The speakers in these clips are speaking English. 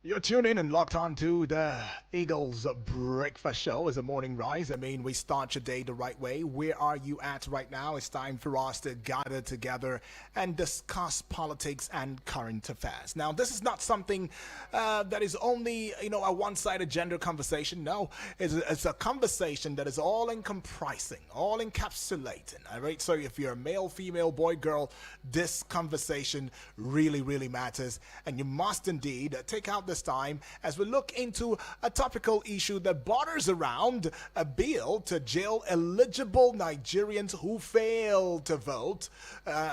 You're tuned in and locked on to the Eagles Breakfast Show as a morning rise. I mean, we start your day the right way. Where are you at right now? It's time for us to gather together and discuss politics and current affairs. Now, this is not something that is only, a one-sided gender conversation. No, it's a conversation that is all encompassing, all encapsulating. All right. So if you're a male, female, boy, girl, this conversation really, really matters, and you must indeed take out this time as we look into a topical issue that borders around a bill to jail eligible Nigerians who fail to vote,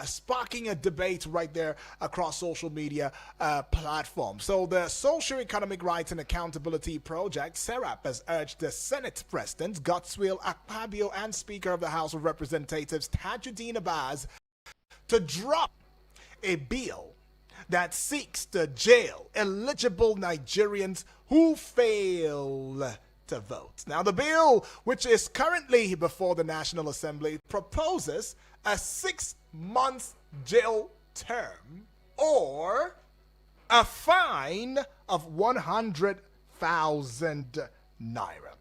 sparking a debate right there across social media platforms. So the Socio-Economic Rights and Accountability Project, SERAP, has urged the Senate President, Godswill Akpabio, and Speaker of the House of Representatives, Tajuddin Abbas, to drop a bill that seeks to jail eligible Nigerians who fail to vote. Now, the bill, which is currently before the National Assembly, proposes a 6-month jail term or a fine of 100,000 naira,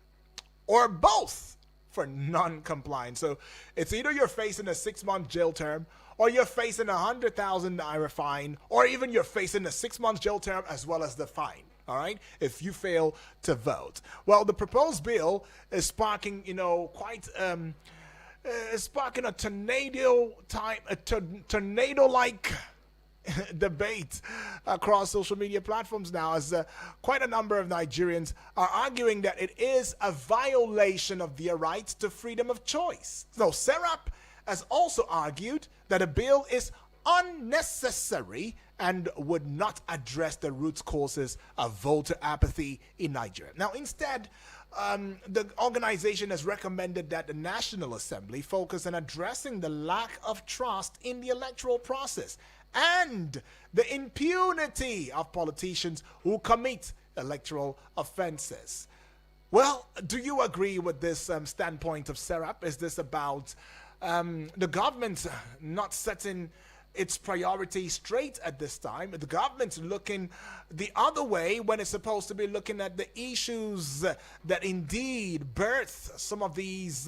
or both for non-compliance. So it's either you're facing a 6-month jail term, or you're facing a 100,000 naira fine, or even you're facing a 6-month jail term as well as the fine. All right, if you fail to vote. Well, the proposed bill is sparking, sparking a tornado-like debate across social media platforms now, as quite a number of Nigerians are arguing that it is a violation of their right to freedom of choice. So SERAP has also argued that a bill is unnecessary and would not address the root causes of voter apathy in Nigeria. Now, instead, the organization has recommended that the National Assembly focus on addressing the lack of trust in the electoral process and the impunity of politicians who commit electoral offenses. Well, do you agree with this standpoint of SERAP? Is this about the government not setting its priorities straight at this time? The government's looking the other way when it's supposed to be looking at the issues that indeed birth some of these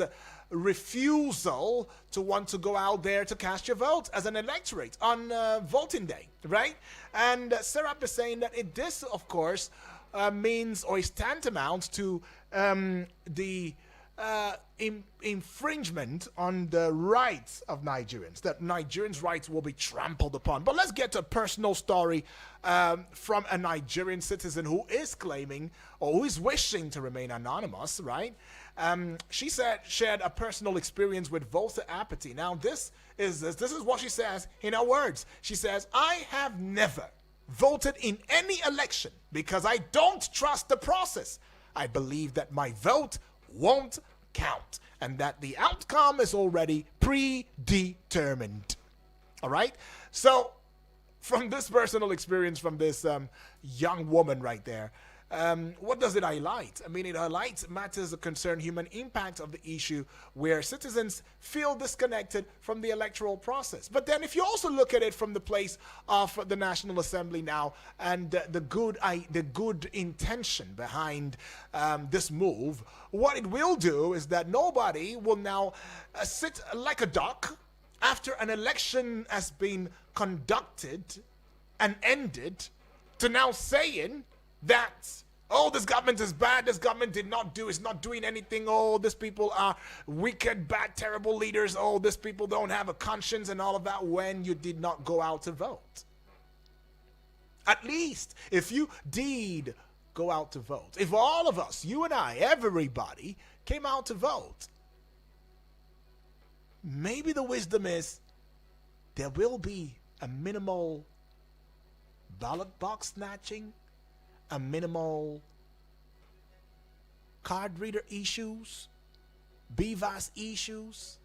refusal to want to go out there to cast your vote as an electorate on voting day, right? And SERAP is saying that this, of course, means or is tantamount to the infringement on the rights of Nigerians, that Nigerians' rights will be trampled upon. But let's get to a personal story from a Nigerian citizen who is claiming or who is wishing to remain anonymous, right? She shared a personal experience with voter apathy. Now, this is what she says in her words. She says, "I have never voted in any election because I don't trust the process. I believe that my vote won't count and that the outcome is already predetermined." All right? So, from this personal experience from this young woman right there, what does it highlight? I mean, it highlights matters that concern human impact of the issue where citizens feel disconnected from the electoral process. But then if you also look at it from the place of the National Assembly now and the good intention behind this move, what it will do is that nobody will now sit like a duck after an election has been conducted and ended to now saying that, oh, this government is bad, this government is not doing anything, oh, these people are wicked, bad, terrible leaders, oh, these people don't have a conscience and all of that, when you did not go out to vote. At least, if you did go out to vote, if all of us, you and I, everybody, came out to vote, maybe the wisdom is there will be a minimal ballot box snatching, a minimal card reader issues, BVAS issues.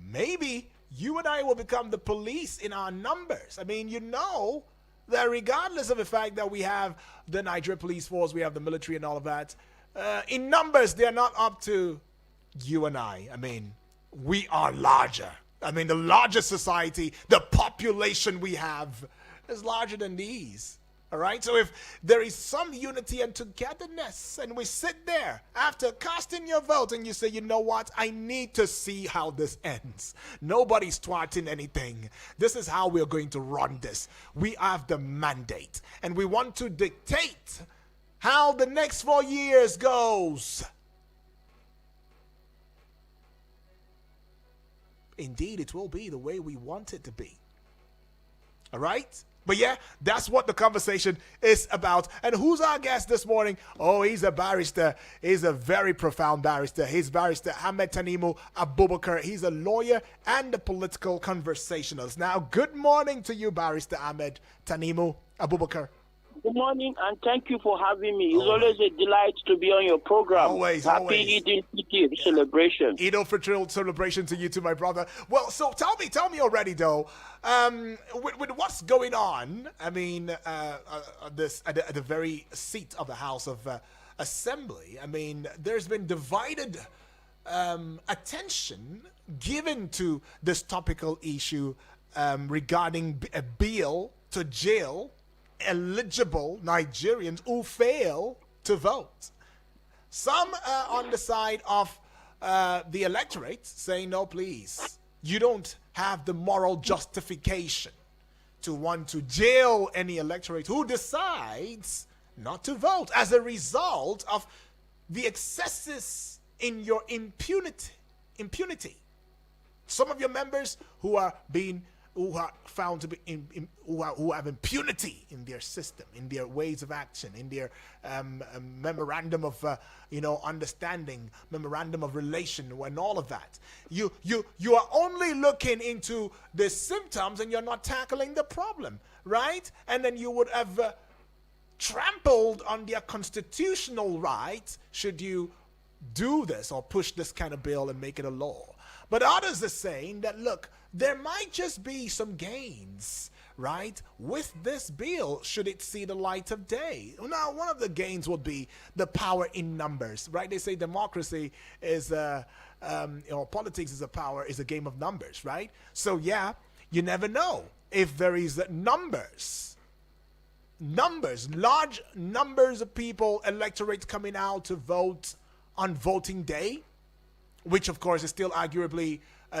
Maybe you and I will become the police in our numbers. I mean, that regardless of the fact that we have the Nigeria Police Force, we have the military and all of that, in numbers, they're not up to you and I. I mean, we are larger. I mean, the larger society, the population we have is larger than these. All right. So if there is some unity and togetherness, and we sit there after casting your vote and you say, you know what, I need to see how this ends. Nobody's thwarting anything. This is how we're going to run this. We have the mandate and we want to dictate how the next 4 years goes. Indeed, it will be the way we want it to be. All right? But yeah, that's what the conversation is about. And who's our guest this morning? Oh, he's a barrister. He's a very profound barrister. He's Barrister Ahmed Tanimu Abubakar. He's a lawyer and a political conversationalist. Now, good morning to you, Barrister Ahmed Tanimu Abubakar. Good morning, and thank you for having me. It's always a delight to be on your program. Always. Happy Eid al-Fitr celebration. Eid al-Fitr celebration to you too, my brother. Well, so tell me already though, with what's going on, I mean, this at the very seat of the House of Assembly, I mean, there's been divided attention given to this topical issue regarding a bill to jail eligible Nigerians who fail to vote. Some on the side of the electorate saying, no, please, you don't have the moral justification to want to jail any electorate who decides not to vote as a result of the excesses in your impunity. Some of your members who are found to be who have impunity in their system, in their ways of action, in their memorandum of understanding, memorandum of relation, and all of that. You are only looking into the symptoms and you're not tackling the problem, right? And then you would have trampled on their constitutional rights should you do this or push this kind of bill and make it a law. But others are saying that, look, there might just be some gains, right, with this bill should it see the light of day. Now, one of the gains would be the power in numbers, right? They say democracy is, politics is a game of numbers, right? So, yeah, you never know if there is numbers, large numbers of people, electorate coming out to vote on voting day, which of course is still arguably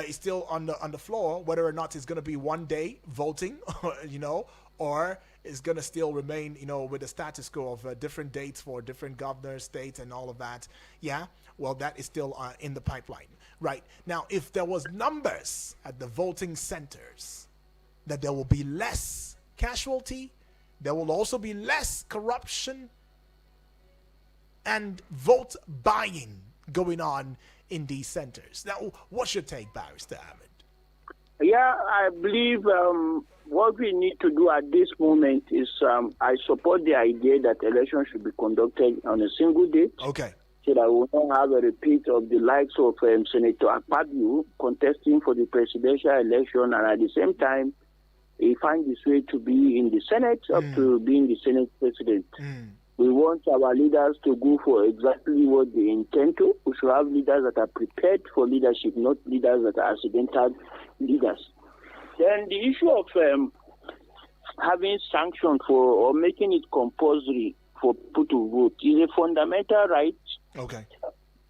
is still on the floor, whether or not it's going to be one day voting, or it's going to still remain, with the status quo of different dates for different governors, states, and all of that. Yeah, well, that is still in the pipeline. Right. Now, if there was numbers at the voting centers, that there will be less casualty, there will also be less corruption and vote buying going on in these centers. Now, what's your take, Barrister Ahmed? Yeah, I believe what we need to do at this moment is I support the idea that elections should be conducted on a single date. Okay. So that we will not have a repeat of the likes of Senator Akpabio contesting for the presidential election, and at the same time, he finds his way to be in the Senate up to being the Senate president. We want our leaders to go for exactly what they intend to. We should have leaders that are prepared for leadership, not leaders that are accidental leaders. Then the issue of having sanctions for or making it compulsory for people to vote is a fundamental right. Okay.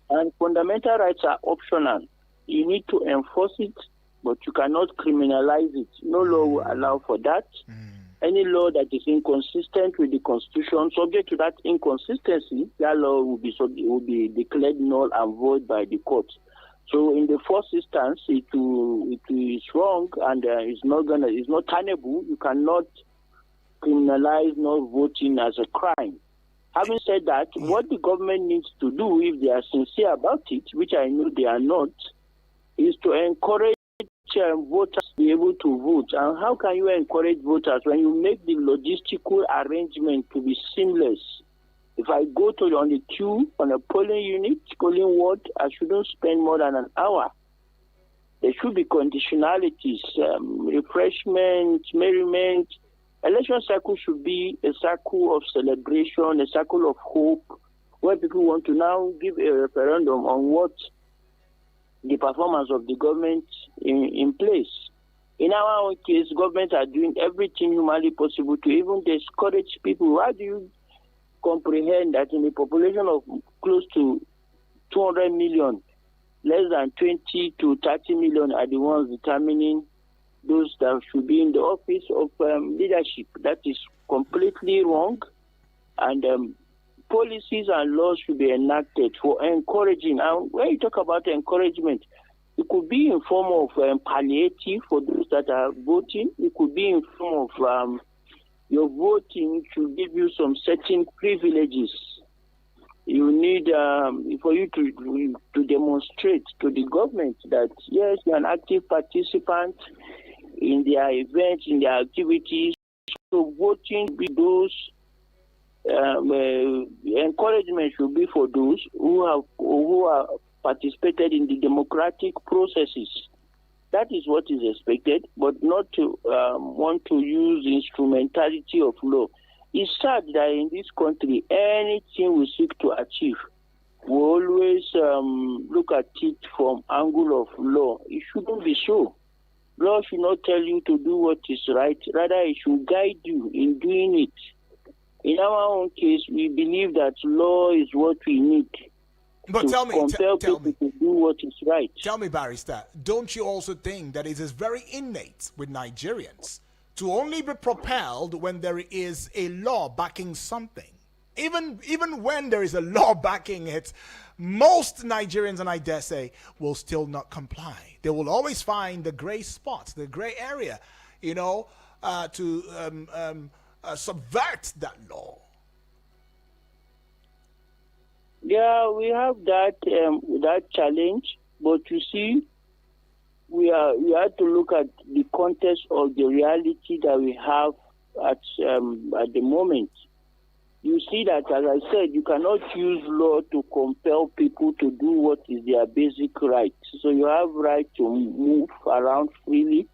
And fundamental rights are optional. You need to enforce it, but you cannot criminalize it. No law will allow for that. Any law that is inconsistent with the Constitution, subject to that inconsistency, that law will be declared null and void by the court. So, in the first instance, it is wrong and it's not tenable. You cannot criminalize not voting as a crime. Having said that, what the government needs to do, if they are sincere about it, which I know they are not, is to encourage voters to be able to vote. And how can you encourage voters when you make the logistical arrangement to be seamless? If I go on the queue on a polling ward, I shouldn't spend more than an hour. There should be conditionalities, refreshment, merriment. Election cycle should be a cycle of celebration, a cycle of hope, where people want to now give a referendum on what the performance of the government in place. In our own case, governments are doing everything humanly possible to even discourage people. How do you comprehend that in a population of close to 200 million, less than 20 to 30 million are the ones determining those that should be in the office of leadership? That is completely wrong. And policies and laws should be enacted for encouraging. And when you talk about encouragement, it could be in form of palliative for those that are voting. It could be in form of your voting to give you some certain privileges. You need for you to demonstrate to the government that yes, you're an active participant in their events, in their activities. So voting be those encouragement should be for those who are participated in the democratic processes. That is what is expected, but not to want to use the instrumentality of law. It's sad that in this country, anything we seek to achieve, we always look at it from angle of law. It shouldn't be so. Law should not tell you to do what is right. Rather, it should guide you in doing it. In our own case, we believe that law is what we need. But tell me, to do what is right. Tell me, Barrister, don't you also think that it is very innate with Nigerians to only be propelled when there is a law backing something? Even when there is a law backing it, most Nigerians, and I dare say, will still not comply. They will always find the gray spots, the gray area, to subvert that law. Yeah, we have that challenge, but you see, we have to look at the context of the reality that we have at the moment. You see that, as I said, you cannot use law to compel people to do what is their basic right. So you have right to move around freely,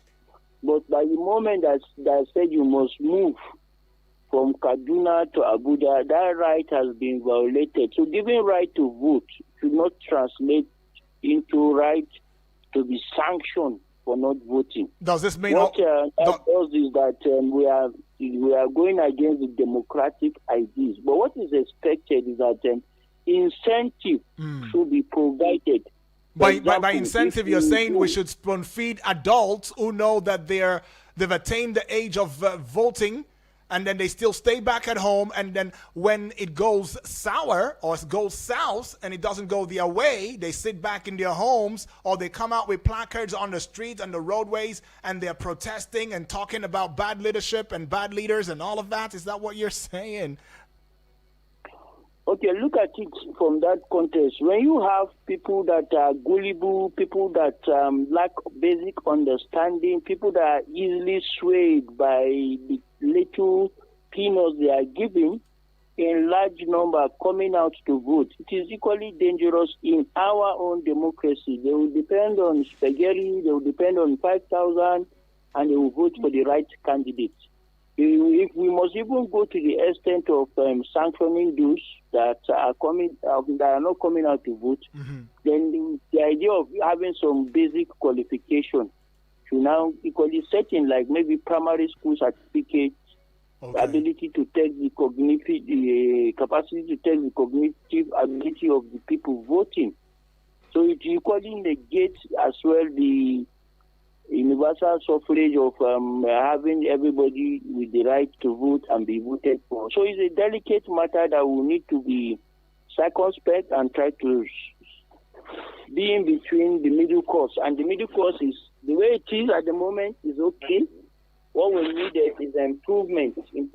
but by the moment that said you must move from Kaduna to Abuja, that right has been violated. So giving right to vote should not translate into right to be sanctioned for not voting. Does this mean what that does is that we are going against the democratic ideas? But what is expected is that incentive should be provided. By incentive, you're saying we should spoon feed adults who know that they've attained the age of voting, and then they still stay back at home, and then when it goes sour or it goes south and it doesn't go their way, they sit back in their homes, or they come out with placards on the streets and the roadways, and they're protesting and talking about bad leadership and bad leaders and all of that. Is that what you're saying? Okay, look at it from that context. When you have people that are gullible, people that lack basic understanding, people that are easily swayed by the little peanuts they are giving in large number coming out to vote, it is equally dangerous in our own democracy. They will depend on spaghetti, they will depend on 5,000, and they will vote for the right candidate. If we must even go to the extent of sanctioning those that are not coming out to vote, then the idea of having some basic qualification should now equally set in, like maybe primary school certificate, ability to take the cognitive, the capacity to take the cognitive ability of the people voting. So it equally negates as well the universal suffrage of having everybody with the right to vote and be voted for. So it's a delicate matter that we need to be circumspect and try to be in between the middle course. And the middle course is, the way it is at the moment is okay. What we need is improvement in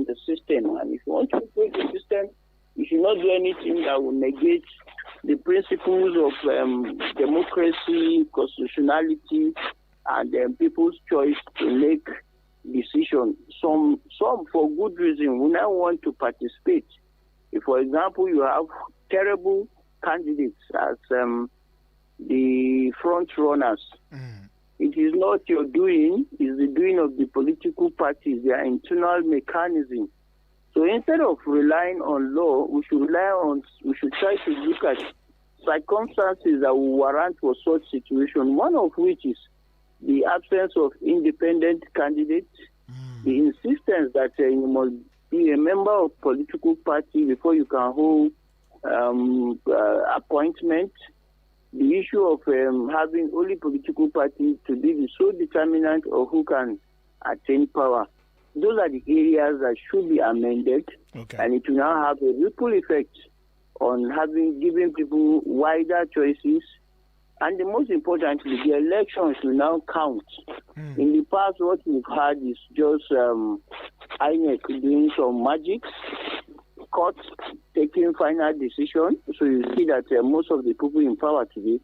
the system. And if you want to improve the system, you should not do anything that will negate the principles of democracy, constitutionality, and people's choice to make decisions. Some for good reason will not want to participate. If, for example, you have terrible candidates as the front runners, it is not your doing, it's the doing of the political parties, their internal mechanism. So instead of relying on law, we should try to look at circumstances that will warrant for such situation, one of which is the absence of independent candidates, the insistence that you must be a member of political party before you can hold appointment, the issue of having only political parties to be the sole determinant of who can attain power. Those are the areas that should be amended, and it will now have a ripple effect on giving people wider choices. And the most importantly, the elections will now count. In the past, what we've had is just INEC doing some magic, courts taking final decision. So you see that most of the people in power today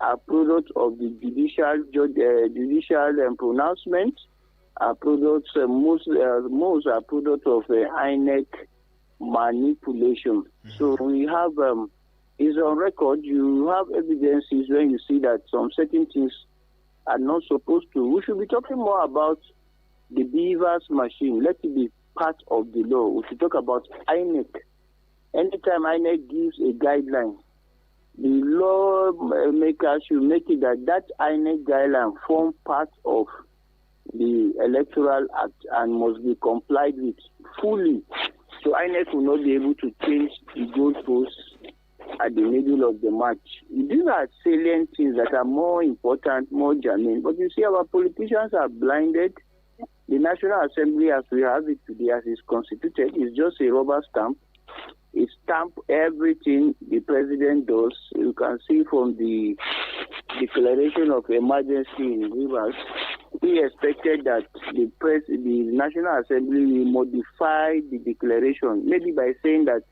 are products of the judicial pronouncement, are products, most are products of INEC manipulation. So we have, is on record, you have evidences when you see that some certain things are not supposed to. We should be talking more about the beavers machine. Let it be part of the law. We should talk about INEC. Anytime INEC gives a guideline, the lawmakers should make it that INEC guideline form part of the Electoral Act and must be complied with fully. So INEC will not be able to change the goalposts at the middle of the match. These are salient things that are more important, more germane. But you see, our politicians are blinded. The National Assembly, as we have it today, as it's constituted, is just a rubber stamp. It stamps everything the president does. You can see from the declaration of emergency in Rivers, we expected that the National Assembly will modify the declaration, maybe by saying that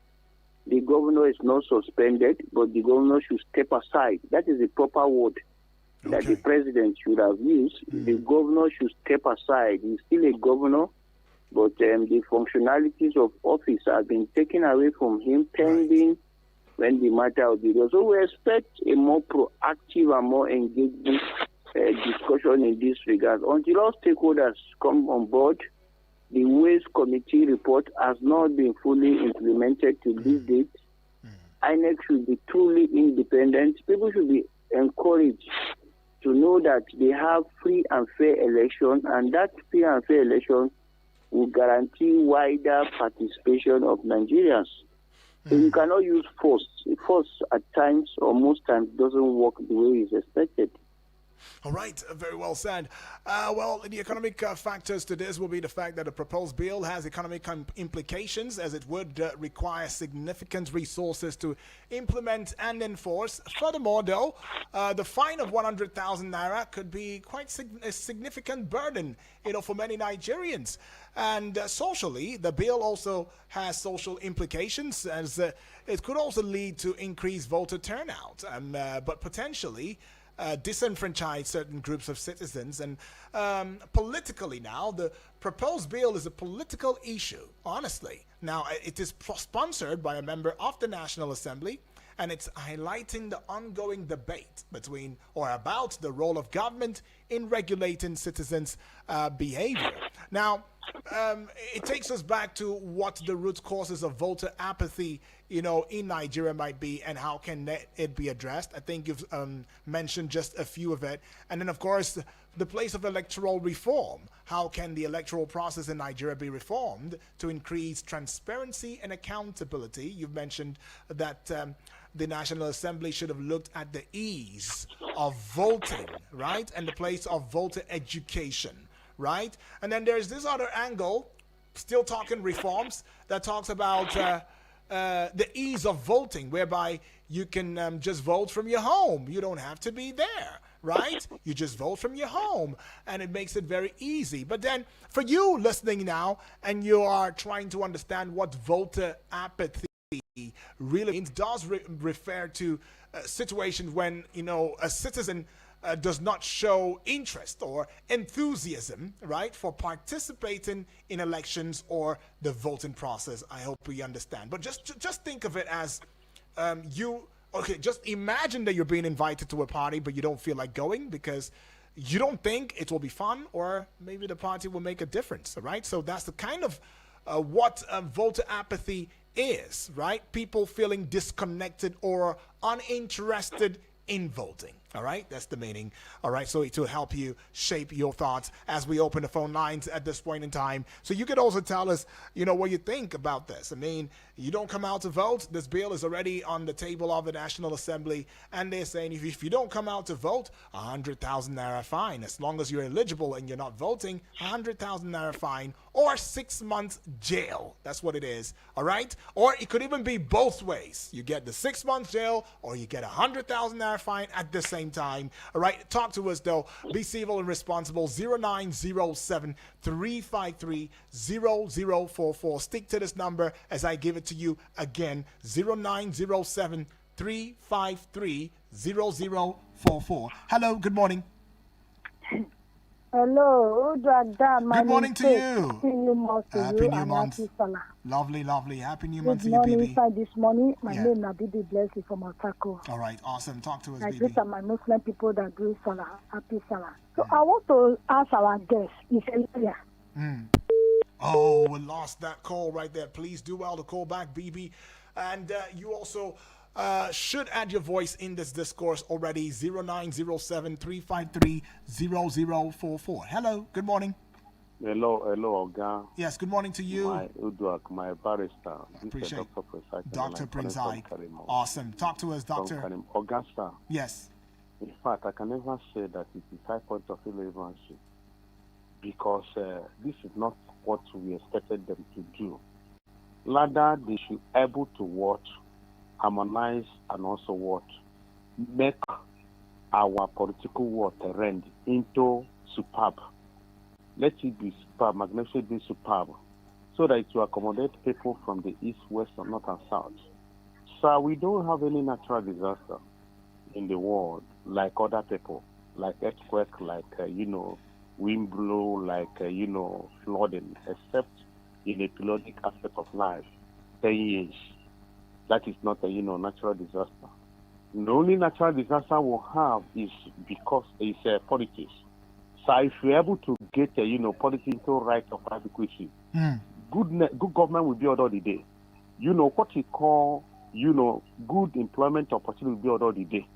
the governor is not suspended, but the governor should step aside. That is the proper word that the president should have used. The governor should step aside. He's still a governor, but the functionalities of office have been taken away from him pending when the matter will be done. So we expect a more proactive and more engaging discussion in this regard. Until all stakeholders come on board, the Waste Committee report has not been fully implemented to this date. INEC should be truly independent. People should be encouraged to know that they have free and fair election, and that free and fair election will guarantee wider participation of Nigerians. So you cannot use force. Force at times or most times doesn't work the way it's expected. All right, very well said. Well, the economic factors to this will be the fact that the proposed bill has economic implications, as it would require significant resources to implement and enforce. Furthermore, though, the fine of 100,000 naira could be quite a significant burden, for many Nigerians. And socially, the bill also has social implications, as it could also lead to increased voter turnout, but potentially disenfranchise certain groups of citizens. And politically now, the proposed bill is a political issue, honestly. Now, it is sponsored by a member of the National Assembly, and it's highlighting the ongoing debate between or about the role of government in regulating citizens' behavior. Now, it takes us back to what the root causes of voter apathy, in Nigeria might be, and how can it be addressed. I think you've mentioned just a few of it. And then, of course, the place of electoral reform. How can the electoral process in Nigeria be reformed to increase transparency and accountability? You've mentioned that the National Assembly should have looked at the ease of voting, right? And the place of voter education, right? And then there's this other angle, still talking reforms, that talks about the ease of voting, whereby you can just vote from your home. You don't have to be there, right? You just vote from your home, and it makes it very easy. But then for you listening now, and you are trying to understand what voter apathy really means, does refer to situations when, a citizen does not show interest or enthusiasm, right, for participating in elections or the voting process. I hope we understand. But just think of it as just imagine that you're being invited to a party, but you don't feel like going because you don't think it will be fun, or maybe the party will make a difference, right? So that's the kind of what voter apathy is, right? People feeling disconnected or uninterested in voting. All right, that's the meaning. All right, so to help you shape your thoughts as we open the phone lines at this point in time. So you could also tell us, what you think about this. I mean, you don't come out to vote. This bill is already on the table of the National Assembly, and they're saying if you don't come out to vote, 100,000 naira fine. As long as you're eligible and you're not voting, 100,000 naira fine or 6 months jail. That's what it is. All right, or it could even be both ways. You get the 6 months jail, or you get 100,000 naira fine at the same time. All right, talk to us though. Be civil and responsible. 0907 353 0044. Stick to this number as I give it to you again. 0907 353 0044. Hello, good morning. Hello, good morning to you. Happy New Month to Happy you New and Month. Happy Salah. Lovely. Happy New Month Good to you, morning, Bibi. inside this morning. My Yeah. name is Bibi Blessing from Atako. All right, awesome. Talk to us, I Bibi. greet my Muslim people that do Salah. Happy Salah. So I want to ask our guest, is Elia. Oh, we lost that call right there. Please do well to call back, BB. And you also should add your voice in this discourse already. 0907 353 0044. Hello, good morning. Hello, Oga. Yes, good morning to you. My Uduak, my barrister. Appreciate Dr. Dr. Prince Ike. Awesome. Talk to us, Doctor. Augusta. Yes. In fact, I can never say that it is high point of relevancy because this is not what we expected them to do. Rather, they should be able to what? Harmonize and also what? Make our political war terrain into superb. Let it be superb, magnificently superb, so that it will accommodate people from the east, west, north, and south. So we don't have any natural disaster in the world like other people, like earthquake, like, wind blow, like, flooding, except in a periodic aspect of life, 10 years. That is not a, natural disaster. The only natural disaster we'll have is because it's politics. So if we're able to get, politics into right of adequacy, good government will be all the day. What we call, good employment opportunity will be all the day.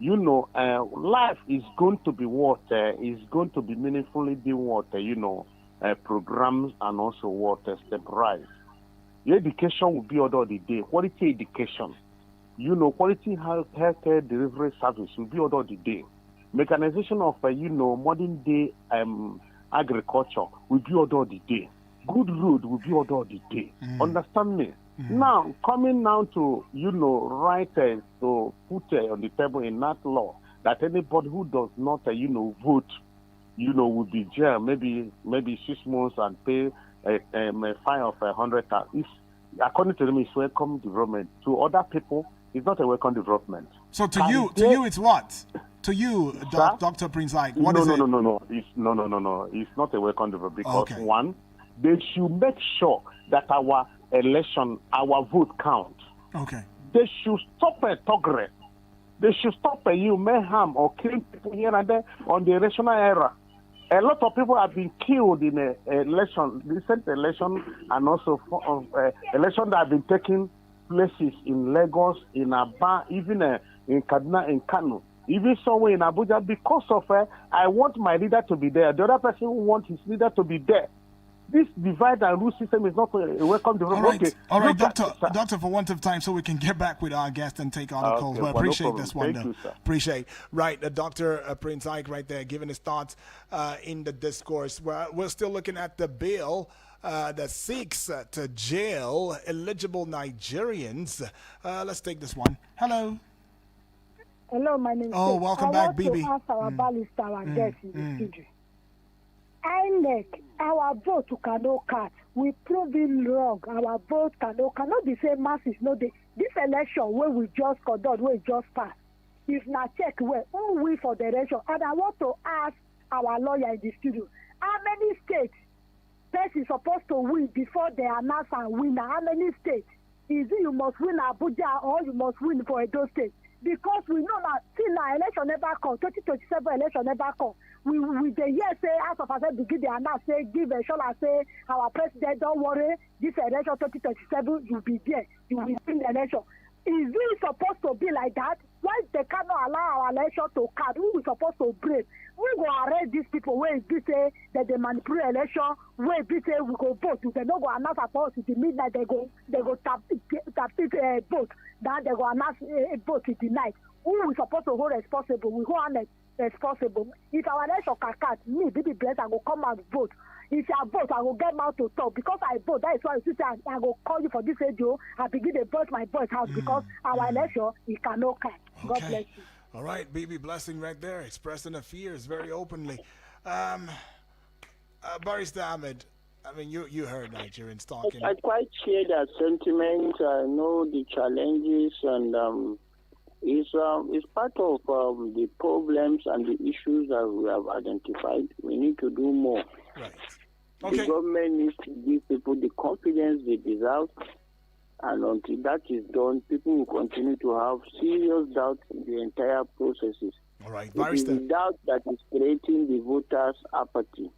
Life is going to be what? Is going to be meaningfully doing what? Programs and also what? Step-rise. Education will be all the day. Quality education. Quality healthcare delivery service will be all the day. Mechanization of, modern day agriculture will be all the day. Good road will be all the day. Understand me? Now, coming down to, write to put on the table in that law that anybody who does not, vote, will be jailed, maybe 6 months and pay a fine of 100,000. According to them, it's welcome development. To other people, it's not a welcome development. So to you, it's what? To you, Dr. Prince Ike, what is it? No. It's not a welcome development because one, they should make sure that our election, our vote count. Okay. They should stop a togre. They should stop a mayhem or killing people here and there on the electional era. A lot of people have been killed in recent election, and also election that have been taking places in Lagos, in Aba, even in Kaduna, in Kano, even somewhere in Abuja. Because of I want my leader to be there. The other person wants his leader to be there. This divide and rule system is not a welcome development. All right, Doctor, for want of time, so we can get back with our guest and take other calls. But appreciate this one, though. Appreciate. Right, Dr. Prince Ike right there giving his thoughts in the discourse. We're still looking at the bill that seeks to jail eligible Nigerians. Let's take this one. Hello. Hello, my name is welcome back, Bibi. I want to ask our barrister, our guest in the studio. INEC, our vote cannot cast. We prove it wrong. Our vote cannot be same masses. No, this election where we just conduct, where we just pass. If not check where, who we for the election? And I want to ask our lawyer in the studio, how many states person is supposed to win before they announce and win? How many states? Is it you must win Abuja or you must win for Edo State? Because we know that till now election never come, 2027 election never come. We the year say House of Assembly begin the announce say give a shot and say our president don't worry, this election 2027 you'll be there, you will win the election. Is it supposed to be like that? Why they cannot allow our election to count? Who we supposed to break? We go arrest these people where it be say that they manipulate election, where it be say we go vote. They no go announce at all to the midnight. They go tap vote. Then they go announce vote in the night. Who we supposed to hold responsible? We hold responsible. If our election can count, me, Baby Bless, I go come out vote. If I vote, I will get out to talk. Because I vote, that is why you say I go call you for this radio. I begin to vote my voice house because our election, it cannot count. God bless you. All right, Baby Blessing right there, expressing her fears very openly. Barrister Ahmed, I mean, you heard Nigerians talking. I quite share that sentiment. I know the challenges, and it's part of the problems and the issues that we have identified. We need to do more. Right. Okay. The government needs to give people the confidence they deserve, and until that is done, people will continue to have serious doubt in the entire processes. All right, it is the doubt that is creating the voters' apathy.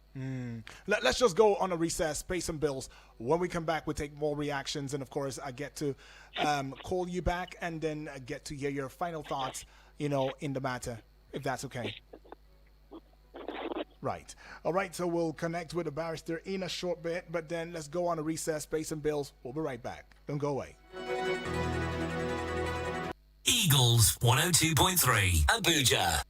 Let's just go on a recess, pay some bills. When we come back, we'll take more reactions, and of course, I get to call you back and then get to hear your final thoughts, in the matter, if that's okay. Right. All right, so we'll connect with the barrister in a short bit, but then let's go on a recess, pay some bills. We'll be right back. Don't go away. Eagles 102.3 Abuja.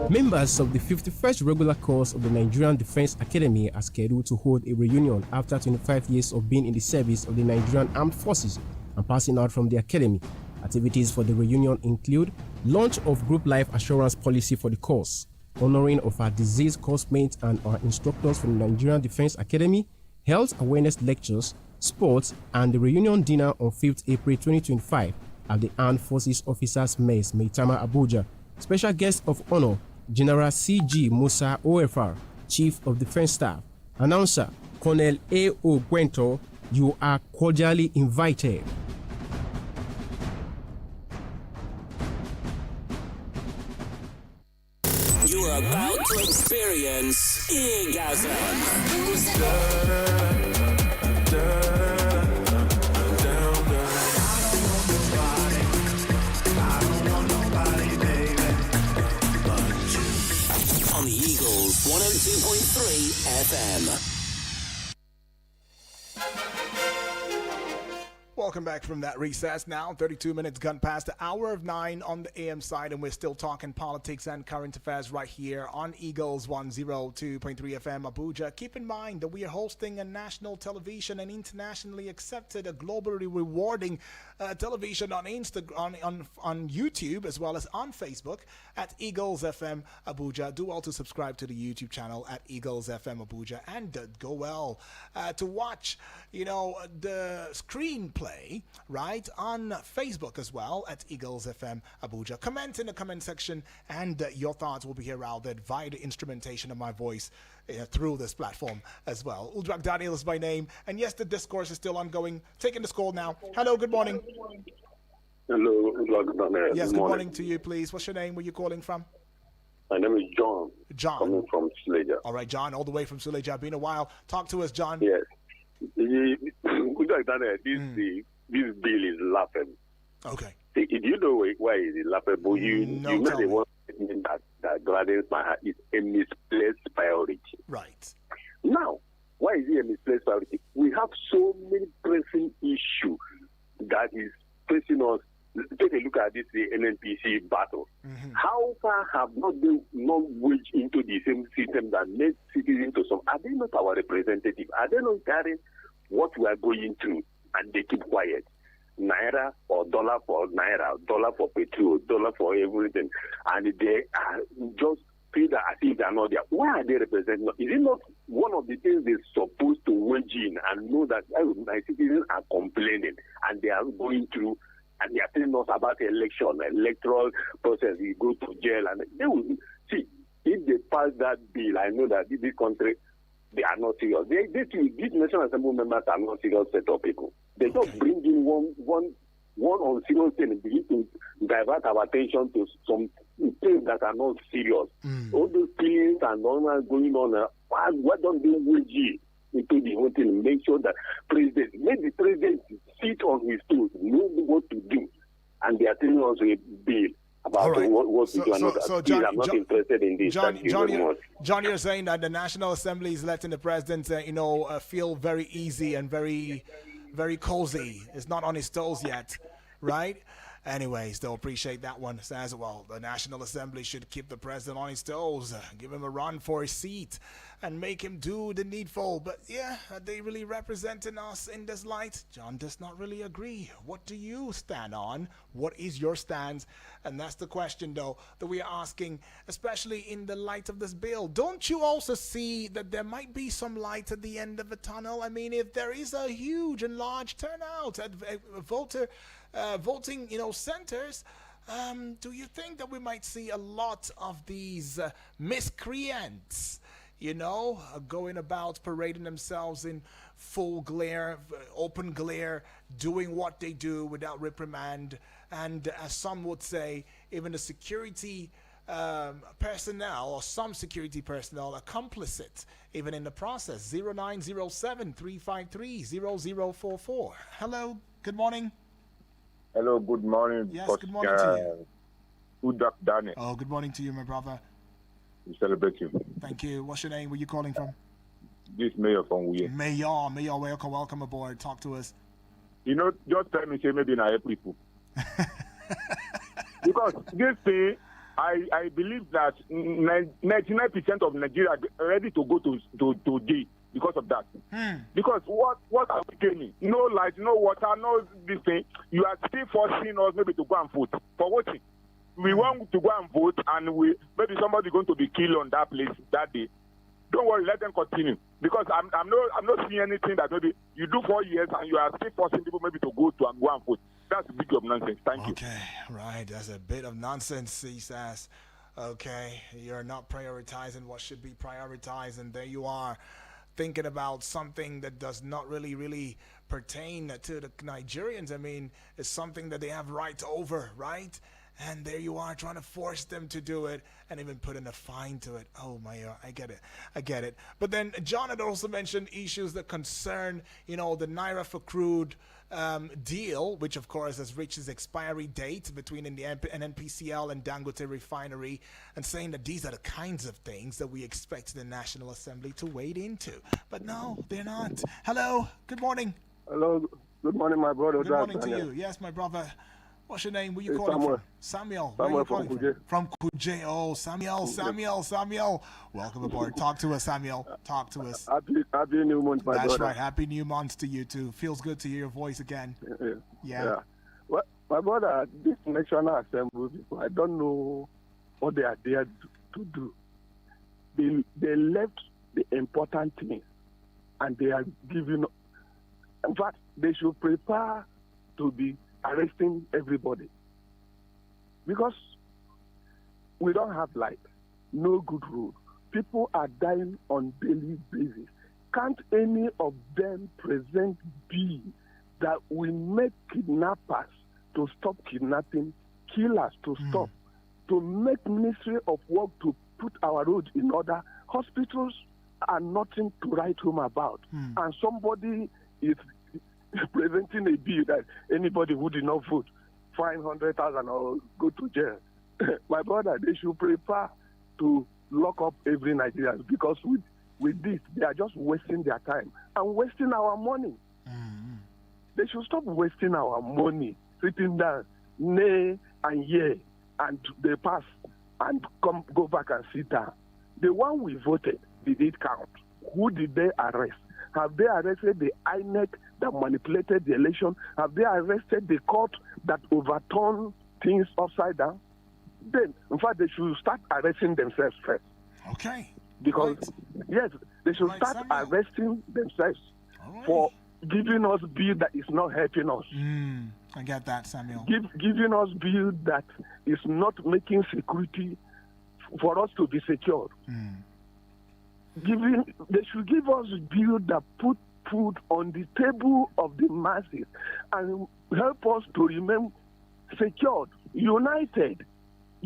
Members of the 51st regular course of the Nigerian Defense Academy are scheduled to hold a reunion after 25 years of being in the service of the Nigerian Armed Forces and passing out from the academy. Activities for the reunion include launch of group life assurance policy for the course, honoring of our deceased coursemates and our instructors from the Nigerian Defense Academy, health awareness lectures, sports, and the reunion dinner on 5th April 2025 at the Armed Forces Officers Mess, Maitama, Abuja. Special guest of honor, General C.G. Musa OFR, Chief of Defense Staff. Announcer, Colonel A.O. Gwento, you are cordially invited. You are about to experience Eargasm. On the Eagles 102.3 FM. Welcome back from that recess. Now 32 minutes gone past the hour of 9 on the AM side, and we're still talking politics and current affairs right here on Eagles 102.3 FM Abuja. Keep in mind that we are hosting a national television and internationally accepted, a globally rewarding television on on YouTube as well as on Facebook at Eagles FM Abuja. Do well to subscribe to the YouTube channel at Eagles FM Abuja, and go well to watch, the screenplay right on Facebook as well at Eagles FM Abuja. Comment in the comment section, and your thoughts will be heralded via the instrumentation of my voice through this platform as well. Uldrak Daniel is my name, and yes, the discourse is still ongoing. Taking this call now. Hello, good morning. Hello, Uldrak Daniel. Yes, good morning to you, please. What's your name? Where are you calling from? My name is John. John. Coming from Suleja. All right, John, all the way from Suleja. Been a while. Talk to us, John. Yes. Uldrak Daniel, this bill is laughable. Okay. See, if you know why it is laughable, you know the one that gladdens my heart is a misplaced priority. Right. Now, why is it a misplaced priority? We have so many pressing issues that is facing us. Take a look at this NNPC battle. How far have not they not waged into the same system that made citizens to some? Are they not our representative? Are they not carrying what we are going through? And they keep quiet. Naira or dollar for naira, dollar for petrol, dollar for everything, and they just feel that as if they are not there. Why are they representing? Is it not one of the things they're supposed to wage in and know that my citizens are complaining and they are going through, and they are telling us about the electoral process? We go to jail, and they will see if they pass that bill. I know that this country, they are not serious. These National Assembly members are not serious set of people. They just bring in one unserious thing and begin to divert our attention to some things that are not serious. All those things and all that going on, why don't they wage into the whole thing and make sure that make the president sit on his toes, know what to do, and they are telling us a bill about right. what to do. John, I'm not interested in this. Thank you very much. John, you're saying that the National Assembly is letting the president, feel very easy and very, very cozy. It's not on his toes yet, right? Anyways, they'll appreciate that one. Says, well, the National Assembly should keep the president on his toes, give him a run for his seat, and make him do the needful. But yeah, are they really representing us in this light? John does not really agree. What do you stand on? What is your stance? And that's the question, though, that we are asking, especially in the light of this bill. Don't you also see that there might be some light at the end of the tunnel? I mean, if there is a huge and large turnout at voting, centers, do you think that we might see a lot of these miscreants, going about parading themselves in full glare, open glare, doing what they do without reprimand, and as some would say, even the security personnel or some security personnel are complicit even in the process? 0907-353-0044. Hello, good morning. Hello, good morning. Yes, good morning to you. Good Dr. Daniel. Oh, good morning to you, my brother. We celebrate you. Thank you. What's your name? Where are you calling from? This Mayor from Wuye. Mayor, welcome aboard. Talk to us. Just tell me, say maybe I help people. Because this thing, I believe that 99% of Nigeria are ready to go to jail because of that. Because what are we gaining? No light, no water, no this thing. You are still forcing us maybe to go and vote. For voting. We want to go and vote, and maybe somebody going to be killed on that place that day. Don't worry, let them continue. Because I'm not seeing anything that maybe you do 4 years and you are still forcing people maybe to go and vote. That's a bit of nonsense. Thank you. Okay, right. That's a bit of nonsense, he says. Okay, you're not prioritizing what should be prioritized, and there you are, thinking about something that does not really pertain to the Nigerians. I mean, it's something that they have rights over, right? And there you are trying to force them to do it and even put in a fine to it. Oh my God, I get it. But then John had also mentioned issues that concern, the Naira for crude deal, which of course has reached its expiry date between the NNPCL and Dangote refinery, and saying that these are the kinds of things that we expect the National Assembly to wade into. But no, they're not. Hello, good morning. Hello, good morning, my brother. Good morning to you. Yes, my brother. What's your name? Where you calling from? Samuel. Where are you calling from? From Kuje. Oh, Samuel. Welcome aboard. Talk to us, Samuel. Talk to us. Happy new month, my brother. That's right. Happy new month to you too. Feels good to hear your voice again. Yeah. Well, my brother, this National Assembly people, I don't know what they are there to do. They left the important things, and they are giving. In fact, they should prepare to be arresting everybody, because we don't have light, no good road. People are dying on daily basis. Can't any of them present be that we make kidnappers to stop kidnapping, killers to stop, to make Ministry of Work to put our roads in order? Hospitals are nothing to write home about, and somebody is presenting a bill that anybody who did not vote, fine 100,000 or go to jail. My brother, they should prepare to lock up every Nigerian, because with this, they are just wasting their time and wasting our money. They should stop wasting our money, sitting down, nay and yea, and they pass and go back and sit down. The one we voted, did it count? Who did they arrest? Have they arrested the INEC that manipulated the election? Have they arrested the court that overturned things upside down? Then, in fact, they should start arresting themselves first. Okay. Because, yes, they should start arresting themselves for giving us bill that is not helping us. I get that, Samuel. Giving us bill that is not making security for us to be secured. They should give us a bill that put food on the table of the masses and help us to remain secured, united.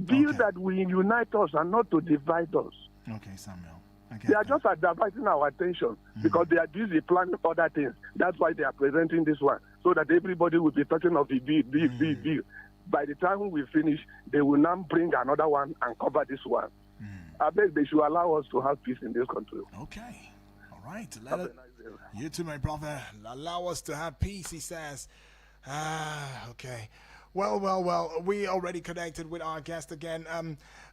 Bill that will unite us and not to divide us. Okay, Samuel. They are just diverting our attention because they are busy planning other things. That's why they are presenting this one, so that everybody will be talking of the bill. By the time we finish, they will now bring another one and cover this one. I beg they should allow us to have peace in this country. Okay. All right. You too, my brother. Allow us to have peace, he says. Okay. Well, we already connected with our guest again.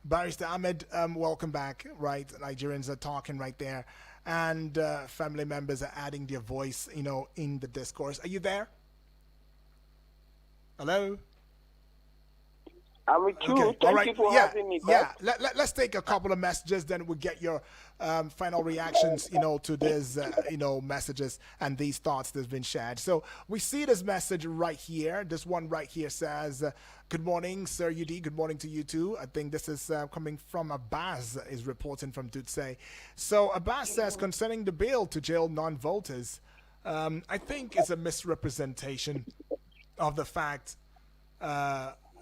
Barrister Ahmed, welcome back. Right, Nigerians are talking right there. And family members are adding their voice, in the discourse. Are you there? Hello? I'm with you. Okay. Thank you for having me back. Yeah, let's take a couple of messages, then we'll get your final reactions, to these, messages and these thoughts that's been shared. So we see this message right here. This one right here says, good morning, Sir UD. Good morning to you too. I think this is coming from Abbas, is reporting from Dutse. So Abbas says, concerning the bill to jail non-voters, I think it's a misrepresentation of the fact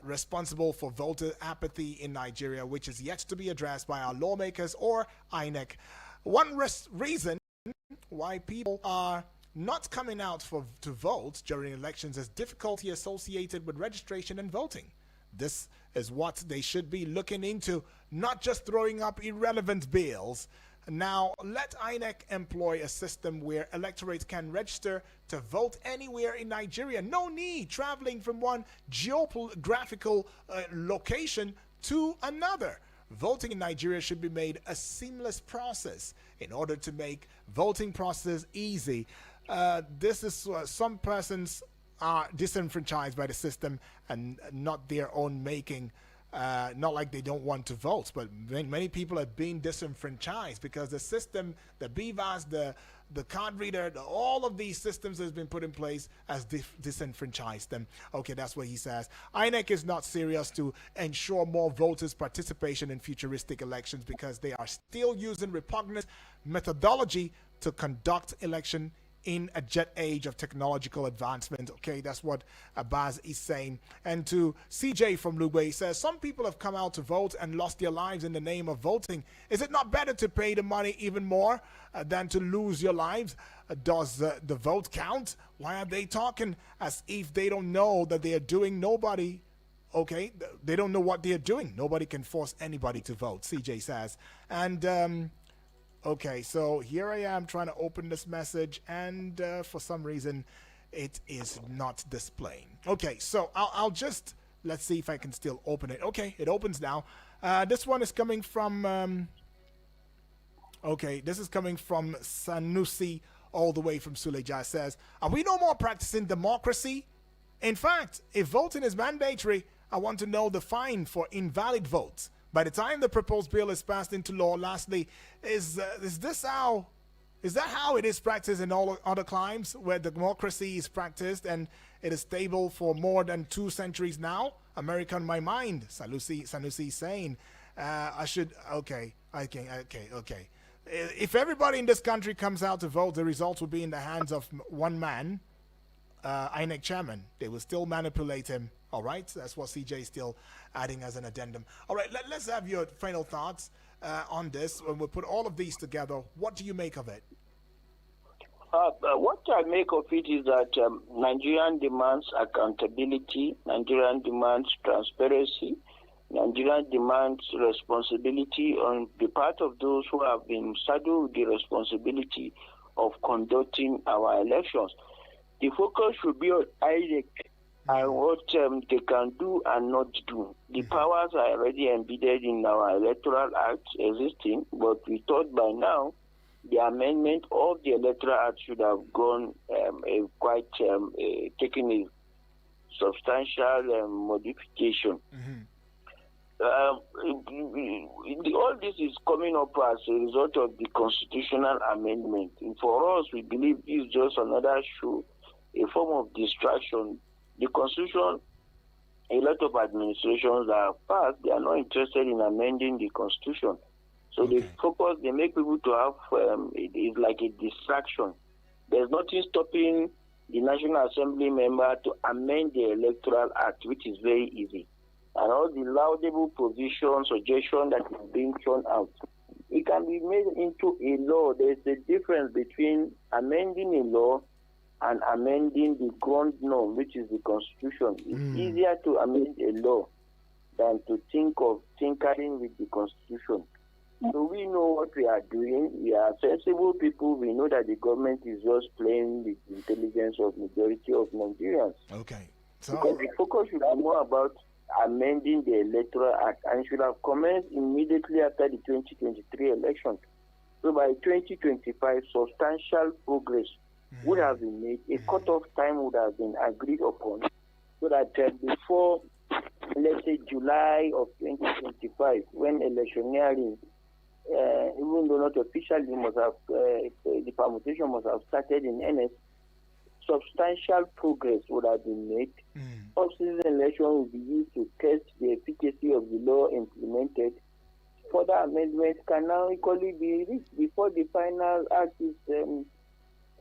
responsible for voter apathy in Nigeria, which is yet to be addressed by our lawmakers or INEC. One reason why people are not coming out to vote during elections is difficulty associated with registration and voting. This is what they should be looking into, not just throwing up irrelevant bills. Now, let INEC employ a system where electorates can register to vote anywhere in Nigeria. No need traveling from one geographical location to another. Voting in Nigeria should be made a seamless process in order to make voting process easy. This is some persons are disenfranchised by the system and not their own making. Not like they don't want to vote, but many people are being disenfranchised because the system, the BVAS, the card reader, all of these systems that has been put in place has disenfranchised them. Okay, that's what he says. INEC is not serious to ensure more voters' participation in futuristic elections because they are still using repugnant methodology to conduct election in a jet age of technological advancement. Okay, that's what Abbas is saying. And to CJ from Lugbe, he says, some people have come out to vote and lost their lives in the name of voting. Is it not better to pay the money even more than to lose your lives? Does the vote count? Why are they talking as if they don't know that they are doing nobody? Okay, they don't know what they are doing. Nobody can force anybody to vote, CJ says. And okay, so here I am trying to open this message, and for some reason, it is not displaying. Okay, so I'll just, let's see if I can still open it. Okay, it opens now. This one is coming from, this is coming from Sanusi, all the way from Suleja. Says, are we no more practicing democracy? In fact, if voting is mandatory, I want to know the fine for invalid votes. By the time the proposed bill is passed into law, lastly, is that how it is practiced in all other climes where democracy is practiced and it is stable for more than 2 centuries now? America on my mind, Sanusi saying. Okay. If everybody in this country comes out to vote, the results will be in the hands of one man, INEC chairman. They will still manipulate him. All right, that's what CJ is still adding as an addendum. All right, let's have your final thoughts on this. When we put all of these together, what do you make of it? What I make of it is that Nigerian demands accountability, Nigerian demands transparency, Nigerian demands responsibility on the part of those who have been saddled with the responsibility of conducting our elections. The focus should be on INEC and what they can do and not do. The powers are already embedded in our electoral act existing, but we thought by now the amendment of the electoral act should have gone taken a substantial modification. All this is coming up as a result of the constitutional amendment. And for us, we believe this is just another show, a form of distraction. The Constitution, a lot of administrations that have passed, they are not interested in amending the Constitution. So they focus, they make people to have, it is like a distraction. There's nothing stopping the National Assembly member to amend the Electoral Act, which is very easy. And all the laudable provisions, suggestions that is being thrown out, it can be made into a law. There's a difference between amending a law and amending the ground norm, which is the Constitution. It's easier to amend a law than to think of tinkering with the Constitution. So we know what we are doing. We are sensible people. We know that the government is just playing with the intelligence of majority of Nigerians. Okay. So, because the focus should be more about amending the Electoral Act, and should have commenced immediately after the 2023 election. So by 2025, substantial progress would have been made. A cutoff time would have been agreed upon, so that before, let's say, July of 2025, when electioneering, even though not officially, must have the permutation must have started in earnest, substantial progress would have been made. Off-season election will be used to test the efficacy of the law implemented. Further amendments can now equally be reached before the final act is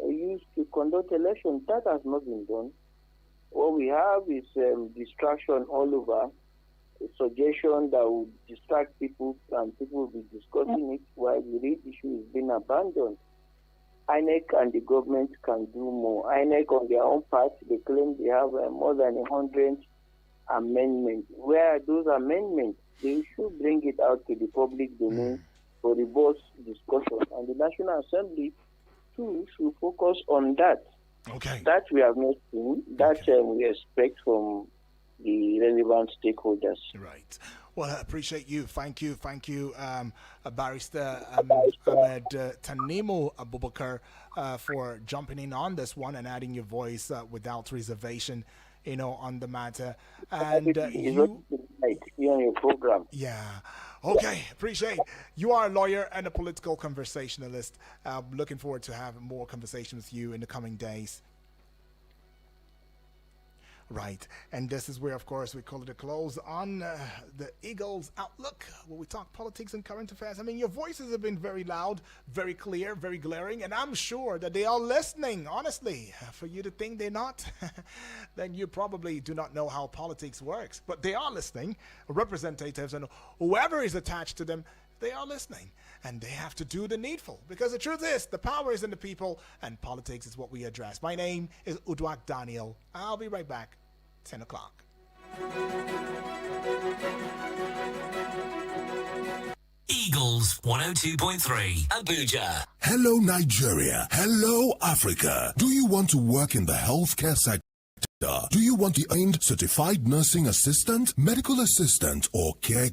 used to conduct elections. That has not been done. What we have is distraction all over, a suggestion that will distract people, and people will be discussing it while the real issue is being abandoned. INEC and the government can do more. INEC, on their own part, they claim they have more than 100 amendments. Where are those amendments? They should bring it out to the public domain for robust discussion. And the National Assembly, too, should focus on that. Okay. That we have not seen. That we expect from the relevant stakeholders. Right. Well, I appreciate you. Thank you, Barrister Ahmed Tanimu Abubakar, for jumping in on this one and adding your voice without reservation, on the matter. And you on your program. Yeah. Okay. Appreciate. You are a lawyer and a political conversationalist. Looking forward to having more conversation with you in the coming days. Right, and this is where, of course, we call it a close on the Eagles Outlook, where we talk politics and current affairs. I mean, your voices have been very loud, very clear, very glaring, and I'm sure that they are listening, honestly. For you to think they're not, then you probably do not know how politics works. But they are listening, representatives and whoever is attached to them, they are listening, and they have to do the needful, because the truth is, the power is in the people, and politics is what we address. My name is Udwak Daniel. I'll be right back, 10 o'clock. Eagles 102.3 Abuja. Hello, Nigeria. Hello, Africa. Do you want to work in the healthcare sector? Do you want to earn certified nursing assistant, medical assistant, or care